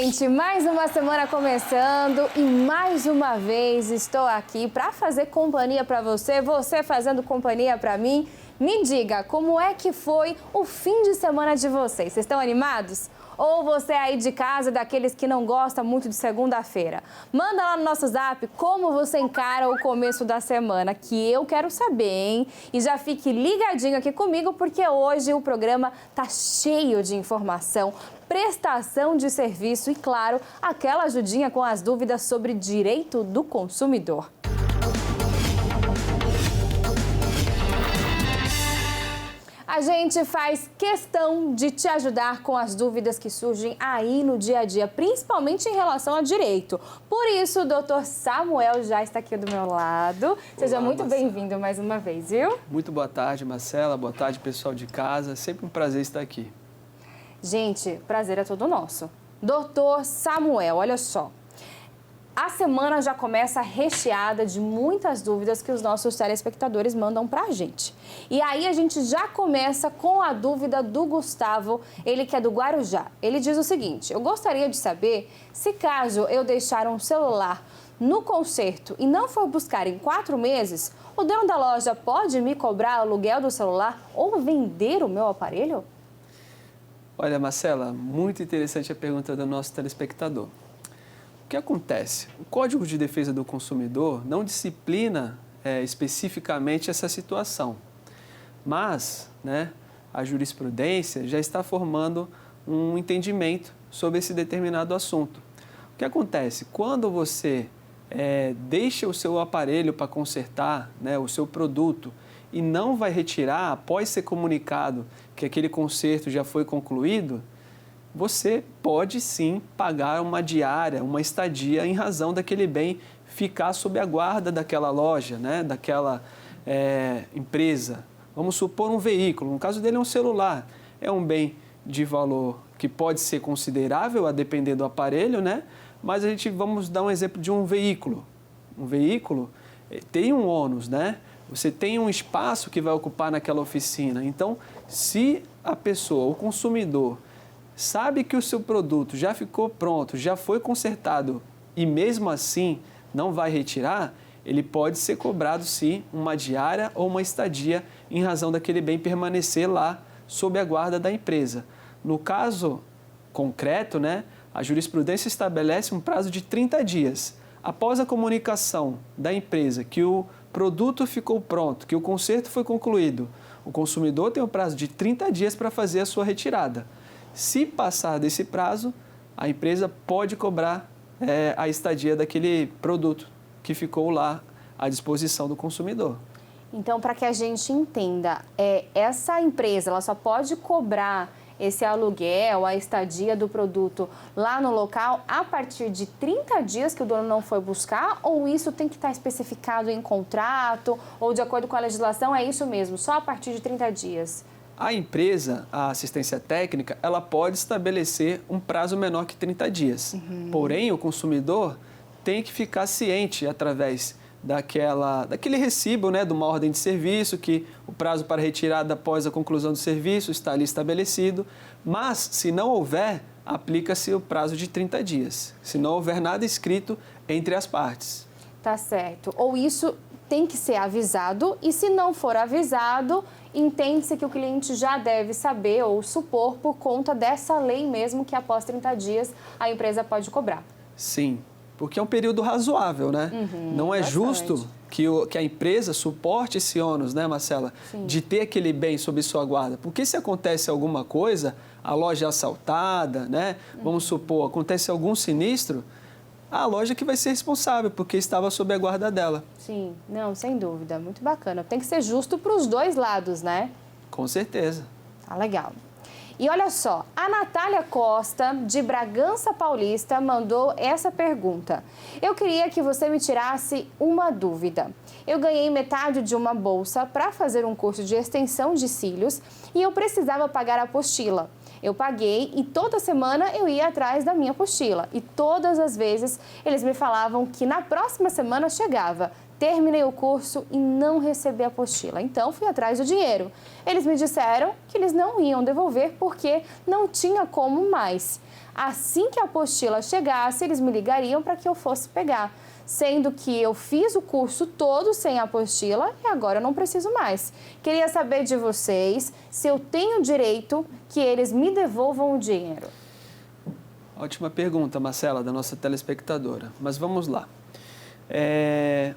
gente, mais uma semana começando e mais uma vez estou aqui para fazer companhia para você, você fazendo companhia para mim. Me diga, como é que foi o fim de semana de vocês? Vocês estão animados? Ou você aí de casa, daqueles que não gostam muito de segunda-feira? Manda lá no nosso zap como você encara o começo da semana, que eu quero saber, hein? E já fique ligadinho aqui comigo, porque hoje o programa tá cheio de informação, prestação de serviço e, claro, aquela ajudinha com as dúvidas sobre direito do consumidor. A gente faz questão de te ajudar com as dúvidas que surgem aí no dia a dia, principalmente em relação a direito. Por isso, o doutor Samuel já está aqui do meu lado. Seja muito bem-vindo mais uma vez, viu? Muito boa tarde, Marcela. Boa tarde, pessoal de casa. Sempre um prazer estar aqui. Gente, prazer é todo nosso. Doutor Samuel, olha só. A semana já começa recheada de muitas dúvidas que os nossos telespectadores mandam pra gente. E aí a gente já começa com a dúvida do Gustavo, ele que é do Guarujá. Ele diz o seguinte: eu gostaria de saber se caso eu deixar um celular no conserto e não for buscar em 4 meses, o dono da loja pode me cobrar o aluguel do celular ou vender o meu aparelho? Olha, Marcela, muito interessante a pergunta do nosso telespectador. O que acontece? O Código de Defesa do Consumidor não disciplina especificamente essa situação, mas a jurisprudência já está formando um entendimento sobre esse determinado assunto. O que acontece? Quando você deixa o seu aparelho para consertar, o seu produto, e não vai retirar após ser comunicado que aquele conserto já foi concluído, você pode sim pagar uma diária, uma estadia em razão daquele bem ficar sob a guarda daquela loja, daquela empresa. Vamos supor um veículo, no caso dele é um celular, é um bem de valor que pode ser considerável a depender do aparelho, mas vamos dar um exemplo de um veículo. Um veículo tem um ônus, Você tem um espaço que vai ocupar naquela oficina. Então, se a pessoa, o consumidor, sabe que o seu produto já ficou pronto, já foi consertado e mesmo assim não vai retirar, ele pode ser cobrado sim uma diária ou uma estadia em razão daquele bem permanecer lá sob a guarda da empresa. No caso concreto, a jurisprudência estabelece um prazo de 30 dias. Após a comunicação da empresa que o produto ficou pronto, que o conserto foi concluído, o consumidor tem um prazo de 30 dias para fazer a sua retirada. Se passar desse prazo, a empresa pode cobrar a estadia daquele produto que ficou lá à disposição do consumidor. Então, para que a gente entenda, essa empresa ela só pode cobrar esse aluguel, a estadia do produto lá no local a partir de 30 dias que o dono não foi buscar, ou isso tem que estar especificado em contrato ou de acordo com a legislação, é isso mesmo, só a partir de 30 dias? A empresa, a assistência técnica, ela pode estabelecer um prazo menor que 30 dias. Porém, o consumidor tem que ficar ciente através daquele recibo, de uma ordem de serviço, que o prazo para retirada após a conclusão do serviço está ali estabelecido. Mas, se não houver, aplica-se o prazo de 30 dias. Se não houver nada escrito entre as partes. Tá certo. Ou isso tem que ser avisado e, se não for avisado, entende-se que o cliente já deve saber ou supor por conta dessa lei mesmo que após 30 dias a empresa pode cobrar. Sim, porque é um período razoável, Não é justo que a empresa suporte esse ônus, Marcela? Sim. De ter aquele bem sob sua guarda. Porque se acontece alguma coisa, a loja é assaltada, Vamos supor, acontece algum sinistro, a loja que vai ser responsável, porque estava sob a guarda dela. Sim, não, sem dúvida, muito bacana. Tem que ser justo para os dois lados, Com certeza. Tá legal. E olha só, a Natália Costa, de Bragança Paulista, mandou essa pergunta. Eu queria que você me tirasse uma dúvida. Eu ganhei metade de uma bolsa para fazer um curso de extensão de cílios e eu precisava pagar a apostila. Eu paguei e toda semana eu ia atrás da minha apostila. E todas as vezes eles me falavam que na próxima semana chegava. terminei o curso e não recebi a apostila. Então, fui atrás do dinheiro. Eles me disseram que eles não iam devolver porque não tinha como mais. Assim que a apostila chegasse, eles me ligariam para que eu fosse pegar. Sendo que eu fiz o curso todo sem a apostila e agora eu não preciso mais. Queria saber de vocês se eu tenho direito que eles me devolvam o dinheiro. Ótima pergunta, Marcela, da nossa telespectadora. Mas vamos lá.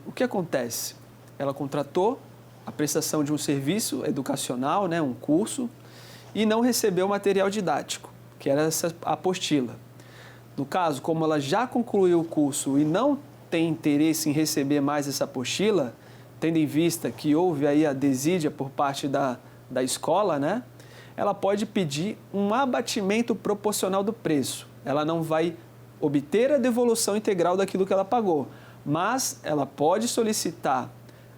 O que acontece? Ela contratou a prestação de um serviço educacional, né, um curso, e não recebeu o material didático, que era essa apostila. No caso, como ela já concluiu o curso e não tem interesse em receber mais essa apostila, tendo em vista que houve aí a desídia por parte da escola, né, ela pode pedir um abatimento proporcional do preço. Ela não vai obter a devolução integral daquilo que ela pagou, mas ela pode solicitar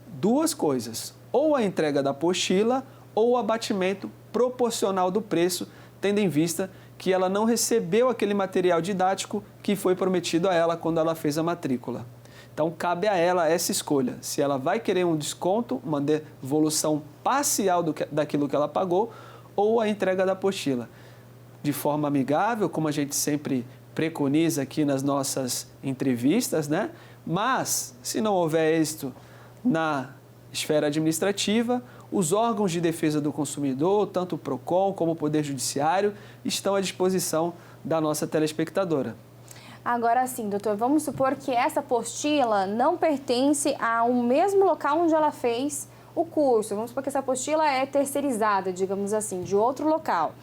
duas coisas, ou a entrega da apostila ou o abatimento proporcional do preço, tendo em vista que ela não recebeu aquele material didático que foi prometido a ela quando ela fez a matrícula. Então, cabe a ela essa escolha, se ela vai querer um desconto, uma devolução parcial daquilo que ela pagou, ou a entrega da apostila. De forma amigável, como a gente sempre preconiza aqui nas nossas entrevistas, né? Mas, se não houver êxito na esfera administrativa, os órgãos de defesa do consumidor, tanto o PROCON como o Poder Judiciário, estão à disposição da nossa telespectadora. Agora sim, doutor, vamos supor que essa apostila não pertence ao mesmo local onde ela fez o curso. Vamos supor que essa apostila é terceirizada, digamos assim, de outro local.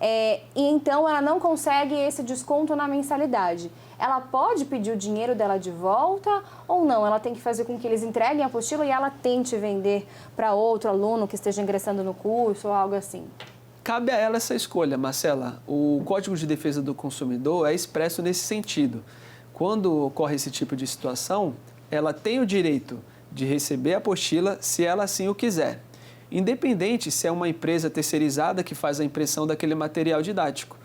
E então ela não consegue esse desconto na mensalidade. Ela pode pedir o dinheiro dela de volta ou não? Ela tem que fazer com que eles entreguem a apostila e ela tente vender para outro aluno que esteja ingressando no curso ou algo assim? Cabe a ela essa escolha, Marcela. O Código de Defesa do Consumidor é expresso nesse sentido. Quando ocorre esse tipo de situação, ela tem o direito de receber a apostila se ela assim o quiser. Independente se é uma empresa terceirizada que faz a impressão daquele material didático.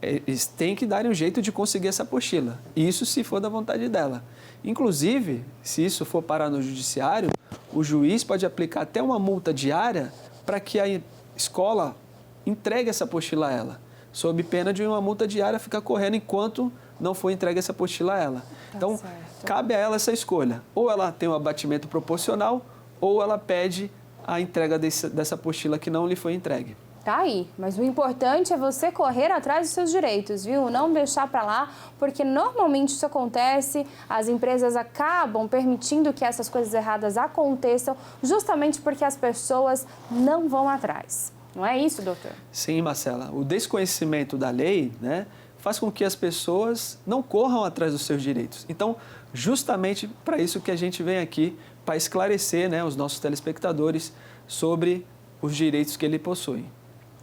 Eles têm que dar um jeito de conseguir essa apostila. Isso se for da vontade dela. Inclusive, se isso for parar no judiciário, o juiz pode aplicar até uma multa diária para que a escola entregue essa apostila a ela, sob pena de uma multa diária ficar correndo enquanto não for entregue essa apostila a ela. Então, cabe a ela essa escolha. Ou ela tem um abatimento proporcional, ou ela pede a entrega dessa apostila que não lhe foi entregue. Tá aí, mas o importante é você correr atrás dos seus direitos, viu? Não deixar para lá, porque normalmente isso acontece, as empresas acabam permitindo que essas coisas erradas aconteçam justamente porque as pessoas não vão atrás. Não é isso, doutor? Sim, Marcela. O desconhecimento da lei, né, faz com que as pessoas não corram atrás dos seus direitos. Então, justamente para isso que a gente vem aqui, para esclarecer, né, os nossos telespectadores sobre os direitos que ele possui.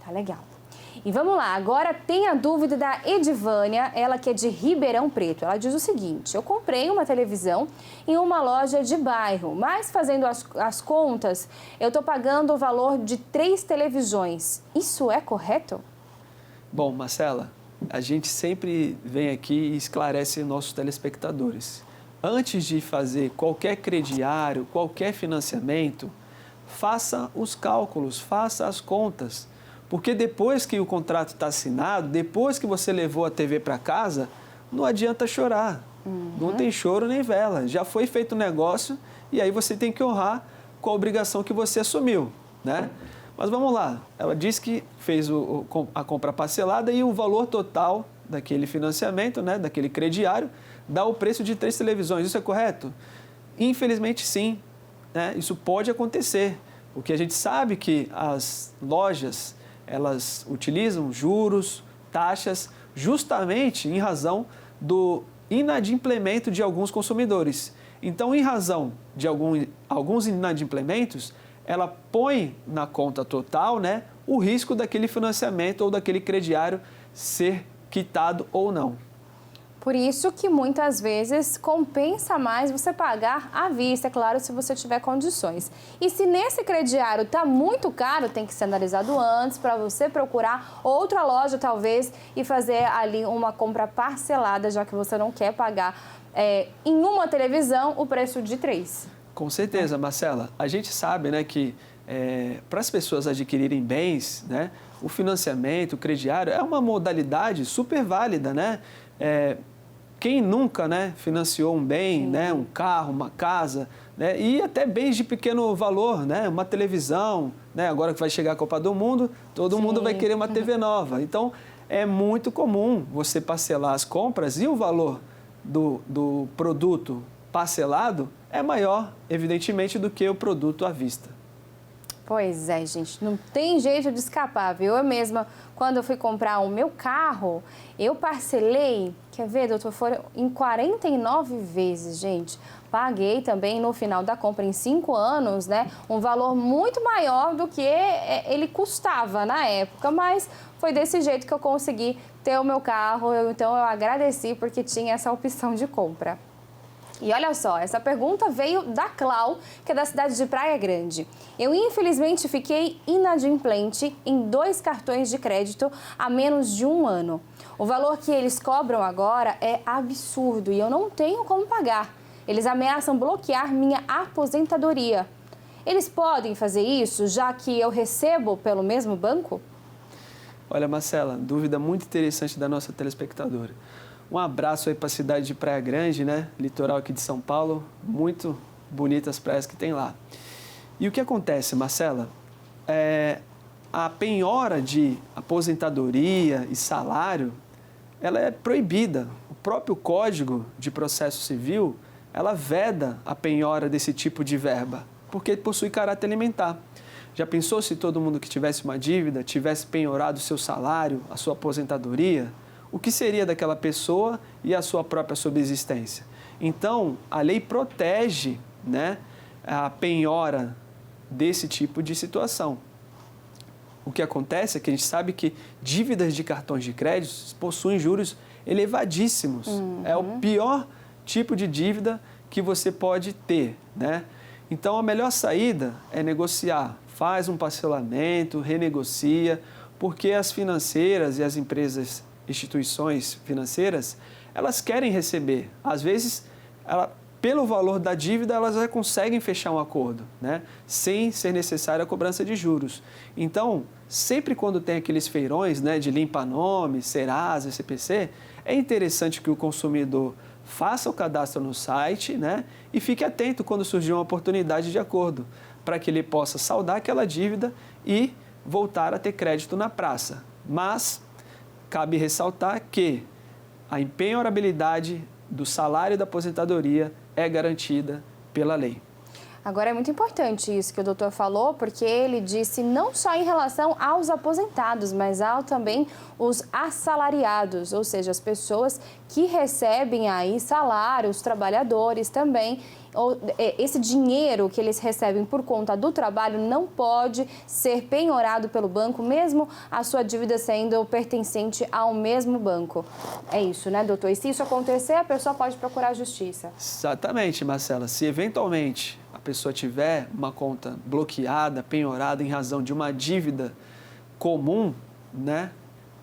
Tá legal. E vamos lá, agora tem a dúvida da Edivânia, ela que é de Ribeirão Preto. Ela diz o seguinte: eu comprei uma televisão em uma loja de bairro, mas fazendo as contas, eu estou pagando o valor de 3 televisões. Isso é correto? Bom, Marcela, a gente sempre vem aqui e esclarece nossos telespectadores. Antes de fazer qualquer crediário, qualquer financiamento, faça os cálculos, faça as contas. Porque depois que o contrato está assinado, depois que você levou a TV para casa, não adianta chorar. Não tem choro nem vela. Já foi feito o negócio e aí você tem que honrar com a obrigação que você assumiu, né? Mas vamos lá. Ela disse que fez a compra parcelada e o valor total daquele financiamento, né, daquele crediário, dá o preço de 3 televisões. Isso é correto? Infelizmente, sim, né? Isso pode acontecer, porque a gente sabe que as lojas elas utilizam juros, taxas, justamente em razão do inadimplemento de alguns consumidores. Então, em razão de alguns inadimplementos, ela põe na conta total, né, o risco daquele financiamento ou daquele crediário ser quitado ou não. Por isso que muitas vezes compensa mais você pagar à vista, é claro, se você tiver condições. E se nesse crediário está muito caro, tem que ser analisado antes para você procurar outra loja talvez e fazer ali uma compra parcelada, já que você não quer pagar em uma televisão o preço de 3. Com certeza, Marcela. A gente sabe, né, que para as pessoas adquirirem bens, né, o financiamento, o crediário é uma modalidade super válida, né? Quem nunca, né, financiou um bem, né, um carro, uma casa, né, e até bens de pequeno valor, né, uma televisão, né, agora que vai chegar a Copa do Mundo, todo mundo vai querer uma TV nova. Então, é muito comum você parcelar as compras e o valor do produto parcelado é maior, evidentemente, do que o produto à vista. Pois é, gente, não tem jeito de escapar, viu? Eu mesma, quando eu fui comprar o meu carro, eu parcelei, quer ver, doutor, foram em 49 vezes, gente. Paguei também no final da compra, em 5 anos, né, um valor muito maior do que ele custava na época, mas foi desse jeito que eu consegui ter o meu carro, então eu agradeci porque tinha essa opção de compra. E olha só, essa pergunta veio da Clau, que é da cidade de Praia Grande. Eu, infelizmente, fiquei inadimplente em 2 cartões de crédito há menos de 1 ano. O valor que eles cobram agora é absurdo e eu não tenho como pagar. Eles ameaçam bloquear minha aposentadoria. Eles podem fazer isso, já que eu recebo pelo mesmo banco? Olha, Marcela, dúvida muito interessante da nossa telespectadora. Um abraço aí para a cidade de Praia Grande, né? Litoral aqui de São Paulo. Muito bonitas praias que tem lá. E o que acontece, Marcela? A penhora de aposentadoria e salário, ela é proibida. O próprio Código de Processo Civil, ela veda a penhora desse tipo de verba, porque possui caráter alimentar. Já pensou se todo mundo que tivesse uma dívida tivesse penhorado o seu salário, a sua aposentadoria? O que seria daquela pessoa e a sua própria subsistência? Então, a lei protege, né, a penhora desse tipo de situação. O que acontece é que a gente sabe que dívidas de cartões de crédito possuem juros elevadíssimos. É o pior tipo de dívida que você pode ter, né? Então, a melhor saída é negociar. Faz um parcelamento, renegocia, porque as financeiras e as empresas, instituições financeiras, elas querem receber. Às vezes, pelo valor da dívida, elas já conseguem fechar um acordo, né? Sem ser necessária a cobrança de juros. Então, sempre quando tem aqueles feirões, né, de limpa-nome, Serasa, CPC, é interessante que o consumidor faça o cadastro no site, né, e fique atento quando surgir uma oportunidade de acordo, para que ele possa saldar aquela dívida e voltar a ter crédito na praça. Mas cabe ressaltar que a empenhorabilidade do salário da aposentadoria é garantida pela lei. Agora, é muito importante isso que o doutor falou, porque ele disse não só em relação aos aposentados, mas também os assalariados, ou seja, as pessoas que recebem aí salário, os trabalhadores também. Esse dinheiro que eles recebem por conta do trabalho não pode ser penhorado pelo banco, mesmo a sua dívida sendo pertencente ao mesmo banco. É isso, né, doutor? E se isso acontecer, a pessoa pode procurar a justiça. Exatamente, Marcela. Se eventualmente a pessoa tiver uma conta bloqueada, penhorada em razão de uma dívida comum, né,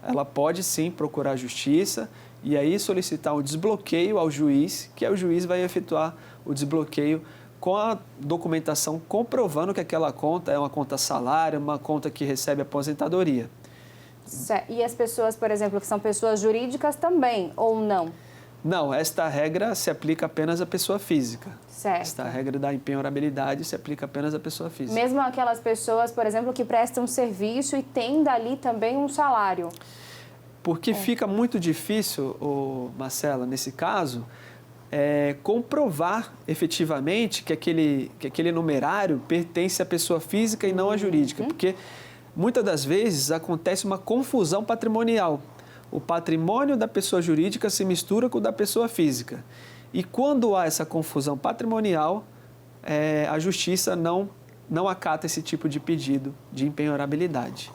ela pode sim procurar a justiça e aí solicitar um desbloqueio ao juiz, que o juiz vai efetuar o desbloqueio com a documentação comprovando que aquela conta é uma conta salário, uma conta que recebe aposentadoria. E as pessoas, por exemplo, que são pessoas jurídicas também, ou não? Não, esta regra se aplica apenas à pessoa física. Certo. Esta regra da empenhorabilidade se aplica apenas à pessoa física. Mesmo aquelas pessoas, por exemplo, que prestam serviço e têm dali também um salário? Porque fica muito difícil, Marcela, nesse caso, comprovar efetivamente que aquele numerário pertence à pessoa física e não à jurídica. Porque muitas das vezes acontece uma confusão patrimonial. O patrimônio da pessoa jurídica se mistura com o da pessoa física. E quando há essa confusão patrimonial, a justiça não acata esse tipo de pedido de empenhorabilidade.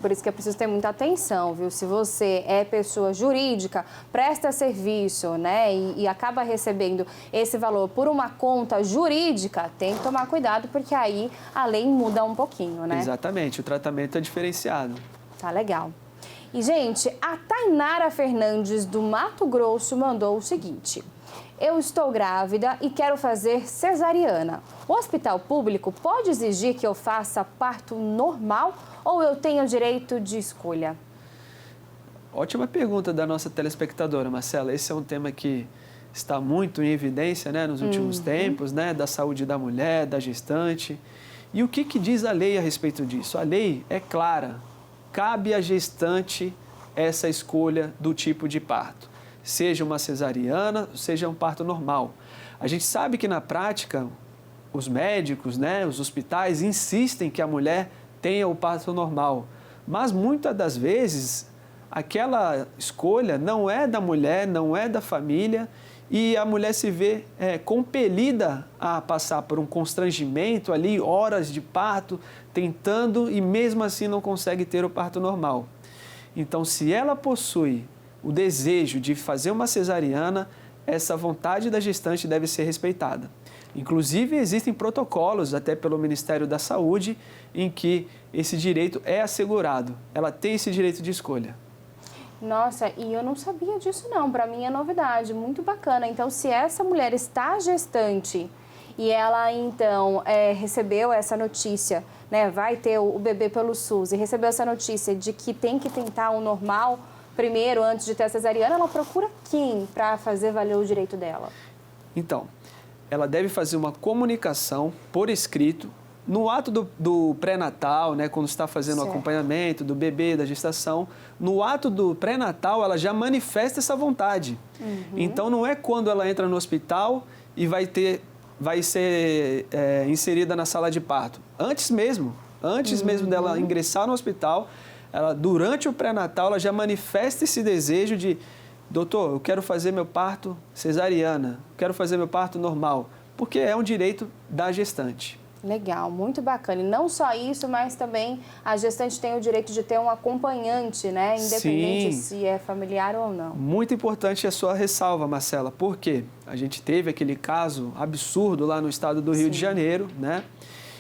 Por isso que é preciso ter muita atenção, viu? Se você é pessoa jurídica, presta serviço, né, e acaba recebendo esse valor por uma conta jurídica, tem que tomar cuidado, porque aí a lei muda um pouquinho, né? Exatamente, o tratamento é diferenciado. Tá legal. E, gente, a Tainara Fernandes, do Mato Grosso, mandou o seguinte: eu estou grávida e quero fazer cesariana. O hospital público pode exigir que eu faça parto normal ou eu tenho direito de escolha? Ótima pergunta da nossa telespectadora, Marcela. Esse é um tema que está muito em evidência, né, nos últimos tempos, né, da saúde da mulher, da gestante. E o que diz a lei a respeito disso? A lei é clara. Cabe à gestante essa escolha do tipo de parto. Seja uma cesariana, seja um parto normal. A gente sabe que na prática, os médicos, né, os hospitais insistem que a mulher tenha o parto normal. Mas muitas das vezes, aquela escolha não é da mulher, não é da família, e a mulher se vê compelida a passar por um constrangimento ali, horas de parto, tentando e mesmo assim não consegue ter o parto normal. Então, se ela possui o desejo de fazer uma cesariana, essa vontade da gestante deve ser respeitada. Inclusive, existem protocolos, até pelo Ministério da Saúde, em que esse direito é assegurado. Ela tem esse direito de escolha. Nossa, e eu não sabia disso não, para mim é novidade, muito bacana. Então, se essa mulher está gestante e ela então recebeu essa notícia, né, vai ter o bebê pelo SUS e recebeu essa notícia de que tem que tentar o normal primeiro, antes de ter a cesariana, ela procura quem para fazer valer o direito dela? Então, ela deve fazer uma comunicação por escrito no ato do pré-natal, né, quando está fazendo o acompanhamento do bebê, da gestação. No ato do pré-natal, ela já manifesta essa vontade. Então, não é quando ela entra no hospital e vai ser inserida na sala de parto. Antes mesmo dela ingressar no hospital, ela, durante o pré-natal, ela já manifesta esse desejo de: doutor, eu quero fazer meu parto cesariana, quero fazer meu parto normal, porque é um direito da gestante. Legal, muito bacana. E não só isso, mas também a gestante tem o direito de ter um acompanhante, né? Independente se é familiar ou não. Muito importante a sua ressalva, Marcela, porque a gente teve aquele caso absurdo lá no estado do Rio de Janeiro, né?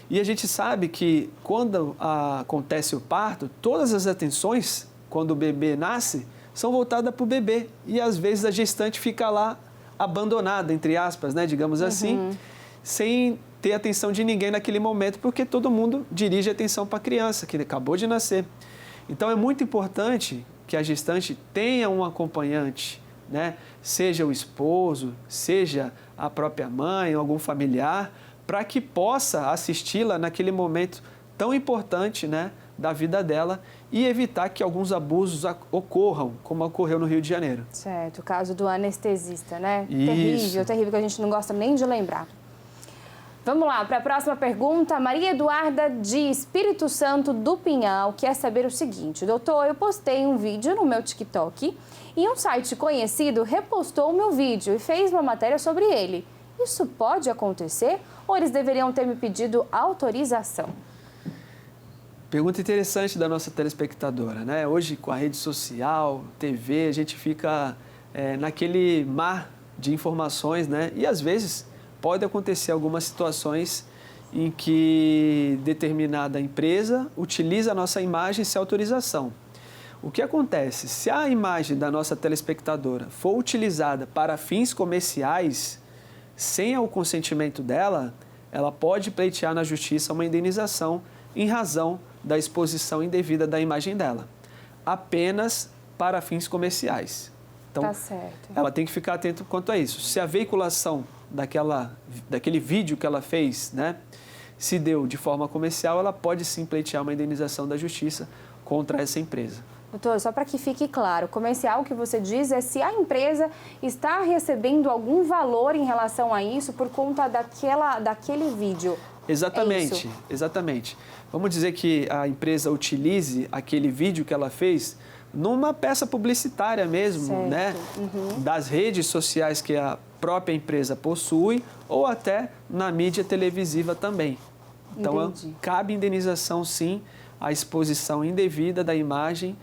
E a gente sabe que quando acontece o parto, todas as atenções, quando o bebê nasce, são voltadas para o bebê. E às vezes a gestante fica lá abandonada, entre aspas, né? Digamos assim, sem ter atenção de ninguém naquele momento, porque todo mundo dirige a atenção para a criança, que acabou de nascer. Então, é muito importante que a gestante tenha um acompanhante, né? Seja o esposo, seja a própria mãe, algum familiar, para que possa assisti-la naquele momento tão importante, né, da vida dela e evitar que alguns abusos ocorram, como ocorreu no Rio de Janeiro. Certo, o caso do anestesista, né? Isso. Terrível, terrível, que a gente não gosta nem de lembrar. Vamos lá, para a próxima pergunta. Maria Eduarda, de Espírito Santo do Pinhal, quer saber o seguinte: doutor, eu postei um vídeo no meu TikTok e um site conhecido repostou o meu vídeo e fez uma matéria sobre ele. Isso pode acontecer ou eles deveriam ter me pedido autorização? Pergunta interessante da nossa telespectadora, né? Hoje, com a rede social, TV, a gente fica naquele mar de informações, né? E às vezes pode acontecer algumas situações em que determinada empresa utiliza a nossa imagem sem autorização. O que acontece? Se a imagem da nossa telespectadora for utilizada para fins comerciais, sem o consentimento dela, ela pode pleitear na justiça uma indenização em razão da exposição indevida da imagem dela, apenas para fins comerciais. Então, tá certo. Ela tem que ficar atenta quanto a isso. Se a veiculação daquele vídeo que ela fez, né, se deu de forma comercial, ela pode sim pleitear uma indenização da justiça contra essa empresa. Doutor, só para que fique claro, comercial, o que você diz é se a empresa está recebendo algum valor em relação a isso por conta daquele vídeo. Exatamente, é isso? Exatamente. Vamos dizer que a empresa utilize aquele vídeo que ela fez numa peça publicitária mesmo, certo. Né? Das redes sociais que a própria empresa possui ou até na mídia televisiva também. Então, cabe indenização, sim, à exposição indevida da imagem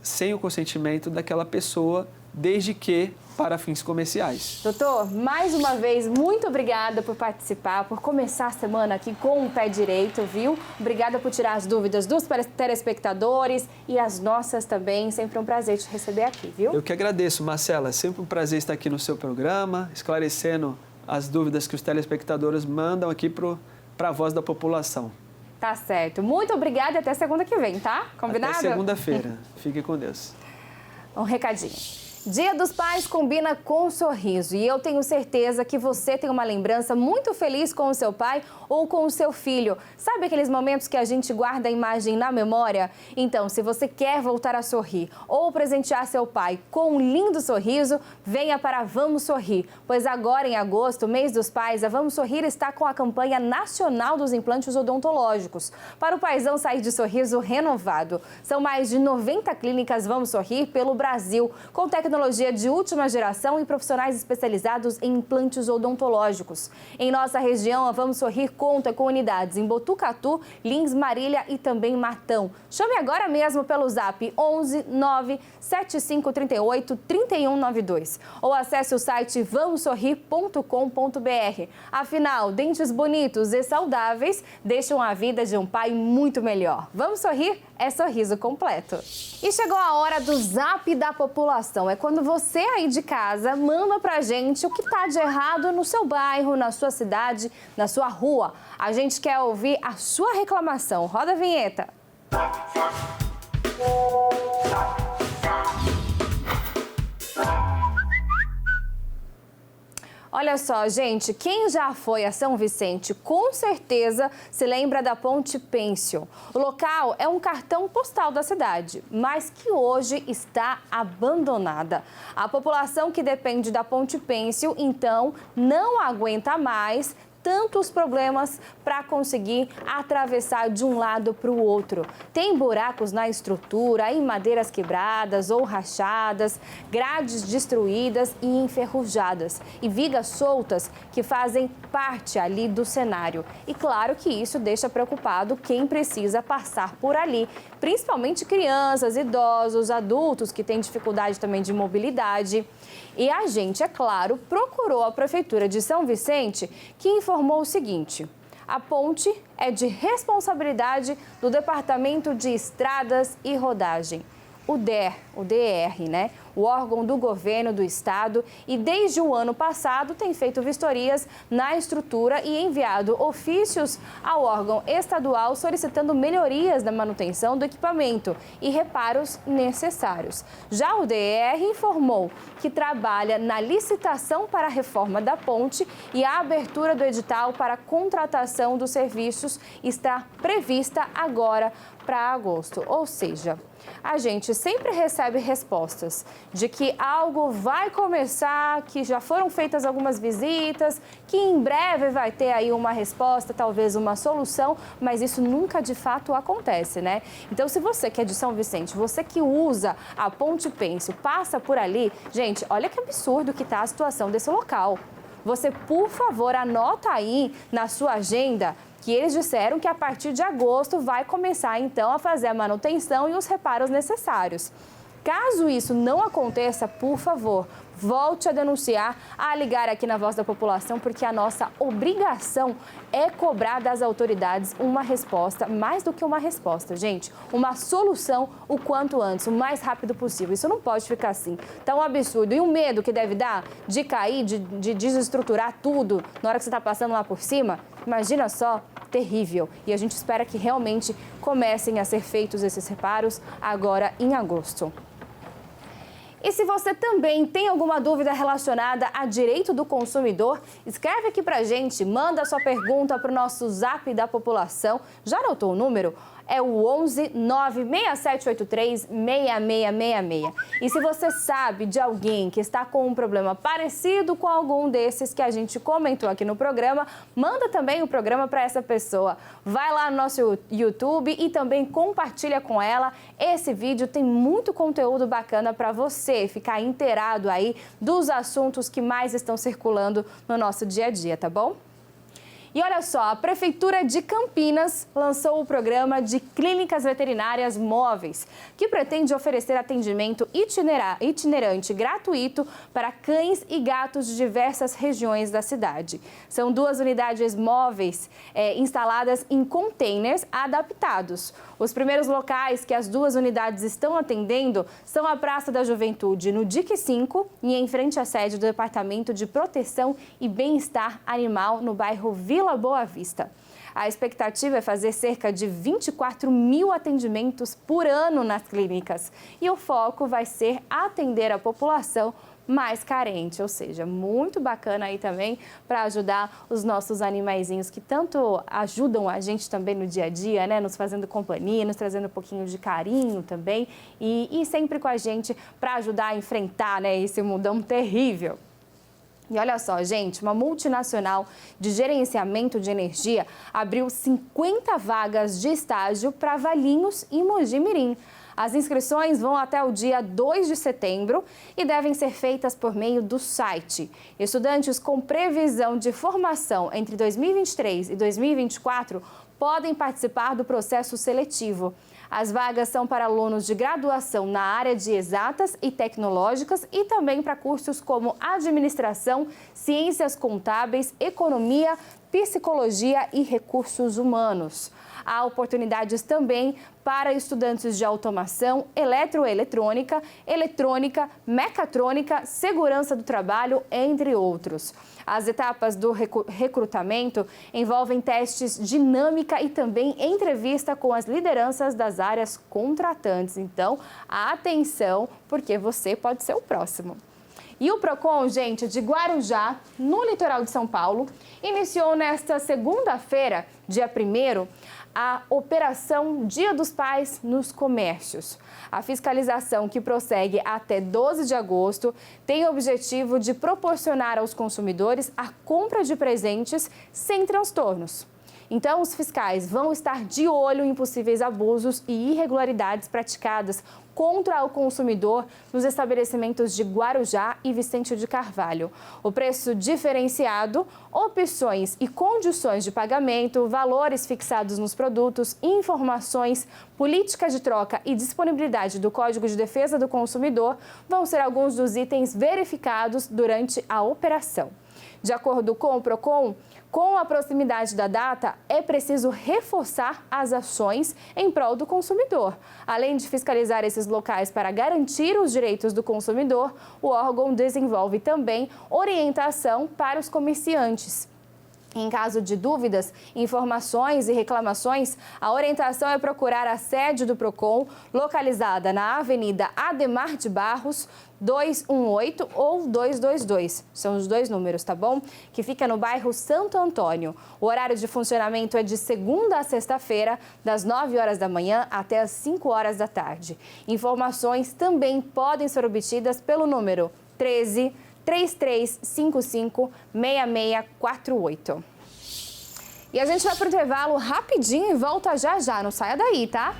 sem o consentimento daquela pessoa, desde que para fins comerciais. Doutor, mais uma vez, muito obrigada por participar, por começar a semana aqui com o pé direito, viu? Obrigada por tirar as dúvidas dos telespectadores e as nossas também. Sempre um prazer te receber aqui, viu? Eu que agradeço, Marcela. É sempre um prazer estar aqui no seu programa, esclarecendo as dúvidas que os telespectadores mandam aqui para a voz da população. Tá certo. Muito obrigada e até segunda que vem, tá? Combinado? Até segunda-feira. Fique com Deus. Um recadinho. Dia dos Pais combina com um sorriso e eu tenho certeza que você tem uma lembrança muito feliz com o seu pai ou com o seu filho. Sabe aqueles momentos que a gente guarda a imagem na memória? Então, se você quer voltar a sorrir ou presentear seu pai com um lindo sorriso, venha para Vamos Sorrir, pois agora em agosto, mês dos pais, a Vamos Sorrir está com a campanha nacional dos implantes odontológicos, para o paizão sair de sorriso renovado. São mais de 90 clínicas Vamos Sorrir pelo Brasil, com tecnologia de última geração e profissionais especializados em implantes odontológicos. Em nossa região, a Vamos Sorrir conta com unidades em Botucatu, Lins, Marília e também Matão. Chame agora mesmo pelo zap 11 9 7538 3192 ou acesse o site vamossorrir.com.br. Afinal, dentes bonitos e saudáveis deixam a vida de um pai muito melhor. Vamos sorrir? É sorriso completo. E chegou a hora do Zap da População. É quando você aí de casa manda pra gente o que tá de errado no seu bairro, na sua cidade, na sua rua. A gente quer ouvir a sua reclamação. Roda a vinheta. Olha só, gente, quem já foi a São Vicente com certeza se lembra da Ponte Pênsil. O local é um cartão postal da cidade, mas que hoje está abandonada. A população que depende da Ponte Pênsil, então, não aguenta mais tantos problemas para conseguir atravessar de um lado para o outro. Tem buracos na estrutura, em madeiras quebradas ou rachadas, grades destruídas e enferrujadas e vigas soltas que fazem parte ali do cenário. E claro que isso deixa preocupado quem precisa passar por ali, principalmente crianças, idosos, adultos que têm dificuldade também de mobilidade. E a gente, é claro, procurou a Prefeitura de São Vicente, que informou o seguinte: a ponte é de responsabilidade do Departamento de Estradas e Rodagem, o DR, né? O órgão do governo do estado, e desde o ano passado tem feito vistorias na estrutura e enviado ofícios ao órgão estadual solicitando melhorias na manutenção do equipamento e reparos necessários. Já o DR informou que trabalha na licitação para a reforma da ponte e a abertura do edital para a contratação dos serviços está prevista agora para agosto, ou seja, a gente sempre recebe respostas de que algo vai começar, que já foram feitas algumas visitas, que em breve vai ter aí uma resposta, talvez uma solução, mas isso nunca de fato acontece, né? Então, se você que é de São Vicente, você que usa a Ponte Pênsil, passa por ali, gente, olha que absurdo que está a situação desse local. Você, por favor, anota aí na sua agenda que eles disseram que a partir de agosto vai começar, então, a fazer a manutenção e os reparos necessários. Caso isso não aconteça, por favor, volte a denunciar, a ligar aqui na Voz da População, porque a nossa obrigação é cobrar das autoridades uma resposta, mais do que uma resposta, gente, uma solução o quanto antes, o mais rápido possível. Isso não pode ficar assim, tá um absurdo. E o medo que deve dar de cair, de desestruturar tudo na hora que você está passando lá por cima, imagina só, terrível. E a gente espera que realmente comecem a ser feitos esses reparos agora em agosto. E se você também tem alguma dúvida relacionada a direito do consumidor, escreve aqui pra gente, manda sua pergunta para o nosso Zap da População. Já anotou o número? É o 11 96783 6666. E se você sabe de alguém que está com um problema parecido com algum desses que a gente comentou aqui no programa, manda também o programa para essa pessoa. Vai lá no nosso YouTube e também compartilha com ela. Esse vídeo tem muito conteúdo bacana para você ficar inteirado aí dos assuntos que mais estão circulando no nosso dia a dia, tá bom? E olha só, a Prefeitura de Campinas lançou o programa de Clínicas Veterinárias Móveis, que pretende oferecer atendimento itinerante gratuito para cães e gatos de diversas regiões da cidade. São 2 unidades móveis instaladas em containers adaptados. Os primeiros locais que as 2 unidades estão atendendo são a Praça da Juventude, no DIC 5, e em frente à sede do Departamento de Proteção e Bem-Estar Animal, no bairro Vila Boa Vista. A expectativa é fazer cerca de 24 mil atendimentos por ano nas clínicas. E o foco vai ser atender a população mais carente, ou seja, muito bacana aí também para ajudar os nossos animaizinhos que tanto ajudam a gente também no dia a dia, né? Nos fazendo companhia, nos trazendo um pouquinho de carinho também e sempre com a gente para ajudar a enfrentar, né, esse mundão terrível. E olha só, gente, uma multinacional de gerenciamento de energia abriu 50 vagas de estágio para Valinhos e Mogi Mirim. As inscrições vão até o dia 2 de setembro e devem ser feitas por meio do site. Estudantes com previsão de formação entre 2023 e 2024 podem participar do processo seletivo. As vagas são para alunos de graduação na área de exatas e tecnológicas e também para cursos como administração, ciências contábeis, economia, psicologia e recursos humanos. Há oportunidades também para estudantes de automação, eletroeletrônica, eletrônica, mecatrônica, segurança do trabalho, entre outros. As etapas do recrutamento envolvem testes dinâmica e também entrevista com as lideranças das áreas contratantes. Então, atenção, porque você pode ser o próximo. E o Procon, gente, de Guarujá, no litoral de São Paulo, iniciou nesta segunda-feira, dia 1º, a Operação Dia dos Pais nos comércios. A fiscalização, que prossegue até 12 de agosto, tem o objetivo de proporcionar aos consumidores a compra de presentes sem transtornos. Então, os fiscais vão estar de olho em possíveis abusos e irregularidades praticadas contra o consumidor nos estabelecimentos de Guarujá e Vicente de Carvalho. O preço diferenciado, opções e condições de pagamento, valores fixados nos produtos, informações, política de troca e disponibilidade do Código de Defesa do Consumidor vão ser alguns dos itens verificados durante a operação. De acordo com o Procon, com a proximidade da data, é preciso reforçar as ações em prol do consumidor. Além de fiscalizar esses locais para garantir os direitos do consumidor, o órgão desenvolve também orientação para os comerciantes. Em caso de dúvidas, informações e reclamações, a orientação é procurar a sede do Procon, localizada na Avenida Ademar de Barros, 218 ou 222. São os 2 números, tá bom? Que fica no bairro Santo Antônio. O horário de funcionamento é de segunda a sexta-feira, das 9 horas da manhã até as 5 horas da tarde. Informações também podem ser obtidas pelo número 13 3355 6648. E a gente vai para o intervalo rapidinho e volta já já, não saia daí, tá?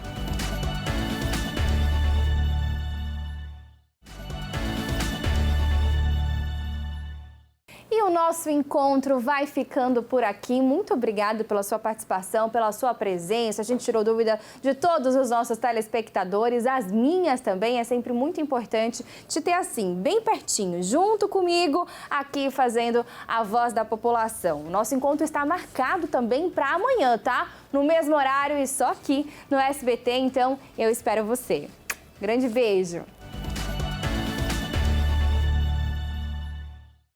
E o nosso encontro vai ficando por aqui. Muito obrigada pela sua participação, pela sua presença. A gente tirou dúvida de todos os nossos telespectadores, as minhas também. É sempre muito importante te ter assim, bem pertinho, junto comigo, aqui fazendo a voz da população. O nosso encontro está marcado também para amanhã, tá? No mesmo horário e só aqui no SBT. Então, eu espero você. Grande beijo!